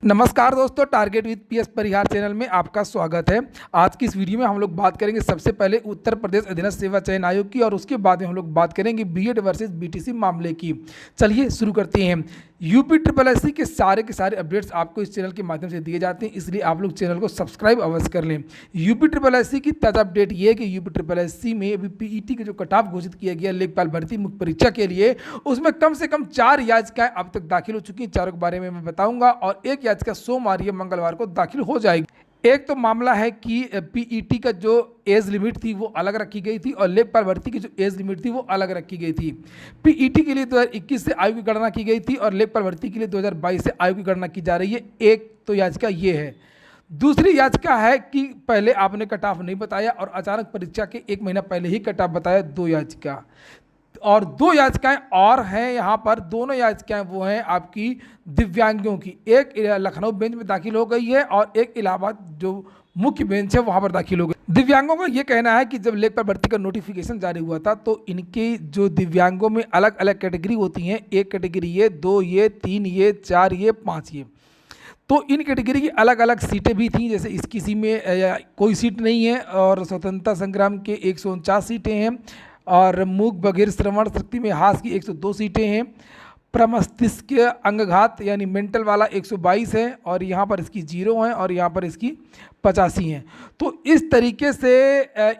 नमस्कार दोस्तों, target with PS Parihar channel में आपका स्वागत है। आज की इस वीडियो में हम लोग बात करेंगे सबसे पहले उत्तर प्रदेश अधीनस्थ सेवा चयन आयोग की और उसके बाद में हम लोग बात करेंगे बीएड वर्सेस बीटीसी मामले की। चलिए शुरू करते हैं। यूपी ट्रिपल एससी के सारे अपडेट्स आपको इस चैनल के माध्यम से दिए जाते हैं, इसलिए आप लोग चैनल को सब्सक्राइब अवश्य कर लें। यूपी ट्रिपल एससी की ताज़ा अपडेट ये है कि यूपी ट्रिपल एससी में अभी पीईटी के जो कट ऑफ घोषित किया गया लेखपाल भर्ती मुख्य परीक्षा के लिए, उसमें कम से कम 4 याचिकाएं अब तक दाखिल हो चुकी हैं। चारों के बारे में मैं बताऊंगा और एक याचिका सोमवार या मंगलवार को दाखिल हो जाएगी। एक तो मामला है कि पीईटी का जो एज लिमिट थी वो अलग रखी गई थी और लेखपाल भर्ती की जो एज लिमिट थी वो अलग रखी गई थी। पीईटी के लिए 2021 से आयु की गणना की गई थी और लेखपाल भर्ती के लिए 2022 से आयु की गणना की जा रही है। एक तो याचिका ये है। दूसरी याचिका है कि पहले आपने कट ऑफ नहीं बताया और अचानक परीक्षा के 1 महीना पहले ही कट ऑफ बताया। 2 याचिका और 2 याचिकाएं और हैं यहाँ पर। दोनों याचिकाएं वो हैं आपकी दिव्यांगों की। एक लखनऊ बेंच में दाखिल हो गई है और एक इलाहाबाद जो मुख्य बेंच है वहाँ पर दाखिल हो गई। दिव्यांगों का ये कहना है कि जब लेखपाल भर्ती का नोटिफिकेशन जारी हुआ था तो इनके जो दिव्यांगों में अलग अलग कैटेगरी होती हैं, एक कैटेगरी ये, 2 ये, 3 ये, 4 ये, 5 ये, तो इन कैटेगरी की अलग अलग सीटें भी थीं। जैसे इस किसी में कोई सीट नहीं है और स्वतंत्रता संग्राम के 149 सीटें हैं और मूक बधिर श्रवण शक्ति में हास की 102 सीटें हैं। प्रमस्तिष्क अंगघात यानी मेंटल वाला 122 है और यहाँ पर इसकी 0 है और यहाँ पर इसकी 85 हैं। तो इस तरीके से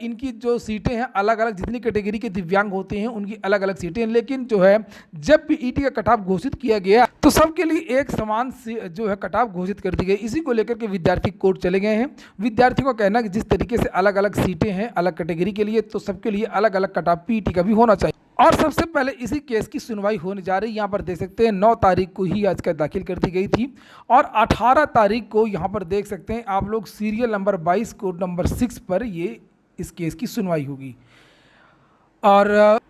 इनकी जो सीटें हैं अलग अलग, जितनी कैटेगरी के दिव्यांग होते हैं उनकी अलग अलग सीटें हैं। लेकिन जो है जब पीईटी का कट ऑफ घोषित किया गया तो सबके लिए एक समान जो है कट ऑफ घोषित कर दी गई। इसी को लेकर के विद्यार्थी कोर्ट चले गए हैं। विद्यार्थियों का कहना है कि जिस तरीके से अलग अलग सीटें हैं अलग कैटेगरी के लिए, तो सबके लिए अलग अलग कट ऑफ पीईटी का भी होना चाहिए। और सबसे पहले इसी केस की सुनवाई होने जा रही है। यहाँ पर देख सकते हैं 9 तारीख को ही याचिका दाखिल कर दी गई थी और 18 तारीख को यहाँ पर देख सकते हैं आप लोग सीरियल नंबर 22 कोड नंबर 6 पर ये इस केस की सुनवाई होगी। और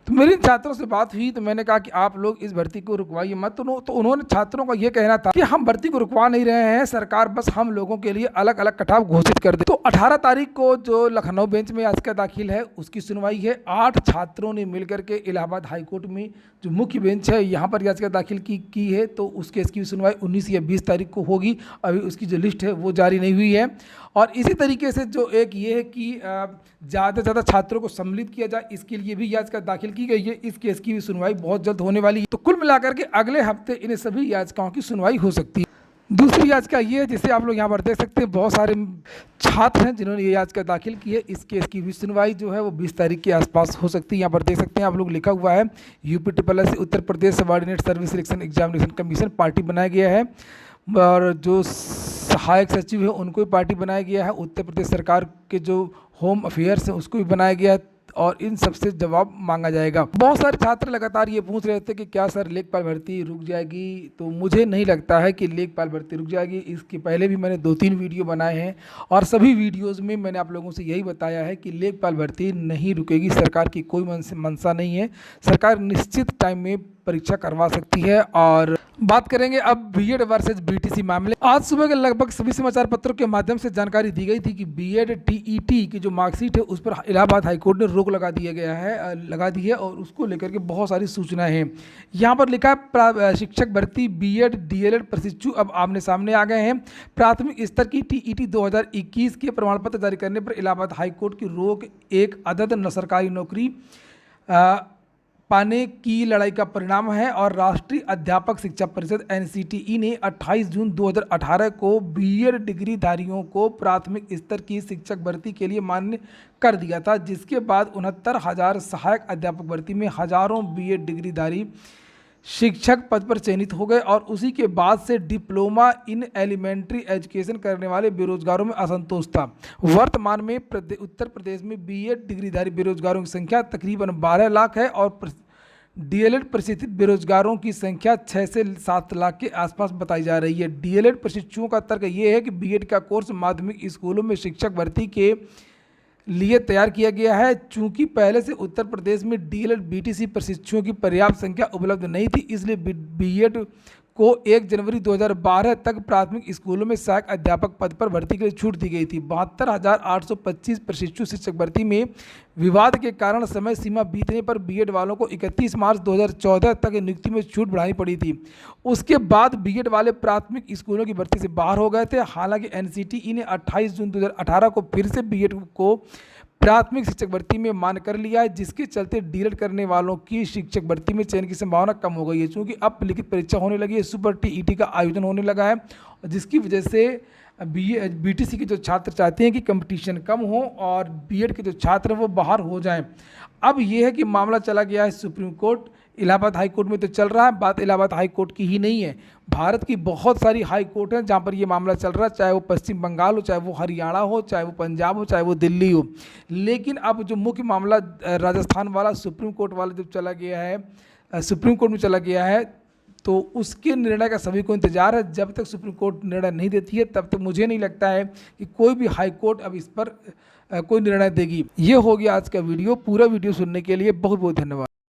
तो मेरे छात्रों से बात हुई तो मैंने कहा कि आप लोग इस भर्ती को रुकवाइए मत। तो उन्होंने छात्रों का ये कहना था कि हम भर्ती को रुकवा नहीं रहे हैं, सरकार बस हम लोगों के लिए अलग अलग कट ऑफ घोषित कर दे। तो 18 तारीख को जो लखनऊ बेंच में याचिका दाखिल है उसकी सुनवाई है। 8 छात्रों ने मिलकर के इलाहाबाद हाईकोर्ट में जो मुख्य बेंच है यहाँ पर याचिका दाखिल की है, तो उस केस की सुनवाई 19 या 20 तारीख को होगी। अभी उसकी जो लिस्ट है वो जारी नहीं हुई है। और इसी तरीके से जो एक ये है कि ज़्यादा से ज़्यादा छात्रों को सम्मिलित किया जाए, इसके लिए भी याचिका दाखिल की गई है। इस केस की भी सुनवाई बहुत जल्द होने वाली है। तो कुल मिलाकर के अगले हफ्ते इन सभी याचिकाओं की सुनवाई हो सकती है। दूसरी याचिका ये है, जिसे आप लोग यहाँ पर देख सकते हैं बहुत सारे छात्र हैं जिन्होंने ये याचिका दाखिल की है। इस केस की भी सुनवाई जो है वो 20 तारीख के आसपास हो सकती है। यहाँ पर देख सकते हैं आप लोग, लिखा हुआ है UP triple SC Uttar Pradesh subordinate service selection examination commission party बनाया गया है और जो सहायक सचिव है उनको भी पार्टी बनाया गया है। उत्तर प्रदेश सरकार के जो होम अफेयर्स हैं उसको भी बनाया गया है और इन सबसे जवाब मांगा जाएगा। बहुत सारे छात्र लगातार ये पूछ रहे थे कि क्या सर लेखपाल भर्ती रुक जाएगी, तो मुझे नहीं लगता है कि लेखपाल भर्ती रुक जाएगी। इसके पहले भी मैंने 2-3 वीडियो बनाए हैं और सभी वीडियोज़ में मैंने आप लोगों से यही बताया है कि लेखपाल भर्ती नहीं रुकेगी। सरकार की कोई मंशा नहीं है, सरकार निश्चित टाइम में परीक्षा करवा सकती है। और बात करेंगे अब बीएड वर्सेस बीटीसी मामले। आज सुबह के लगभग सभी समाचार पत्रों के माध्यम से जानकारी दी गई थी कि बीएड टीईटी की जो मार्कशीट है उस पर इलाहाबाद हाईकोर्ट ने रोक लगा दी है और उसको लेकर के बहुत सारी सूचनाएं हैं। यहाँ पर लिखा है शिक्षक भर्ती बीएड डीएलएड प्रशिक्षु अब आमने सामने आ गए हैं। प्राथमिक स्तर की टीईटी 2021 के प्रमाण पत्र जारी करने पर इलाहाबाद हाईकोर्ट की रोक एक अदद न सरकारी नौकरी पाने की लड़ाई का परिणाम है और राष्ट्रीय अध्यापक शिक्षा परिषद एनसीटीई ने 28 जून 2018 को बीएड डिग्रीधारियों को प्राथमिक स्तर की शिक्षक भर्ती के लिए मान्य कर दिया था, जिसके बाद 69,000 सहायक अध्यापक भर्ती में हजारों बीएड डिग्रीधारी शिक्षक पद पर चयनित हो गए और उसी के बाद से डिप्लोमा इन एलिमेंट्री एजुकेशन करने वाले बेरोजगारों में असंतोष था। वर्तमान में उत्तर प्रदेश में बीएड डिग्रीधारी बेरोजगारों की संख्या तकरीबन 12 लाख है और डीएलएड प्रशिक्षित बेरोजगारों की संख्या 6 से 7 लाख के आसपास बताई जा रही है। डीएलएड प्रशिक्षुओं का तर्क ये है कि बीएड का कोर्स माध्यमिक स्कूलों में शिक्षक भर्ती के लिए तैयार किया गया है। चूंकि पहले से उत्तर प्रदेश में डीएलएड बीटीसी प्रशिक्षुओं की पर्याप्त संख्या उपलब्ध नहीं थी, इसलिए बीएड को 1 जनवरी 2012 तक प्राथमिक स्कूलों में सहायक अध्यापक पद पर भर्ती के लिए छूट दी गई थी। 72,825 प्रशिक्षु शिक्षक भर्ती में विवाद के कारण समय सीमा बीतने पर बीएड वालों को 31 मार्च 2014 तक नियुक्ति में छूट बढ़ानी पड़ी थी। उसके बाद बीएड वाले प्राथमिक स्कूलों की भर्ती से बाहर हो गए थे। हालांकि एनसीटीई ने 28 जून 2018 को फिर से बीएड को प्राथमिक शिक्षक भर्ती में मान कर लिया है, जिसके चलते डीएलएड करने वालों की शिक्षक भर्ती में चयन की संभावना कम हो गई है। क्योंकि अब लिखित परीक्षा होने लगी है, सुपर टीईटी का आयोजन होने लगा है, जिसकी वजह से बीटीसी के जो छात्र चाहते हैं कि कंपटीशन कम हो और बीएड के जो छात्र वो बाहर हो जाएं। अब ये है कि मामला चला गया है supreme court, Allahabad high court में तो चल रहा है। बात इलाहाबाद हाई कोर्ट की ही नहीं है, भारत की बहुत सारी हाई कोर्ट हैं जहाँ पर ये मामला चल रहा है, चाहे वो पश्चिम बंगाल हो, चाहे वो हरियाणा हो, चाहे वो पंजाब हो, चाहे वो दिल्ली हो। लेकिन अब जो मुख्य मामला राजस्थान वाला सुप्रीम कोर्ट वाला जब चला गया है, सुप्रीम कोर्ट में चला गया है, तो उसके निर्णय का सभी को इंतजार है। जब तक सुप्रीम कोर्ट निर्णय नहीं देती है तब तक मुझे नहीं लगता है कि कोई भी हाई कोर्ट अब इस पर कोई निर्णय देगी। ये हो गया आज का वीडियो। पूरा वीडियो सुनने के लिए बहुत बहुत धन्यवाद।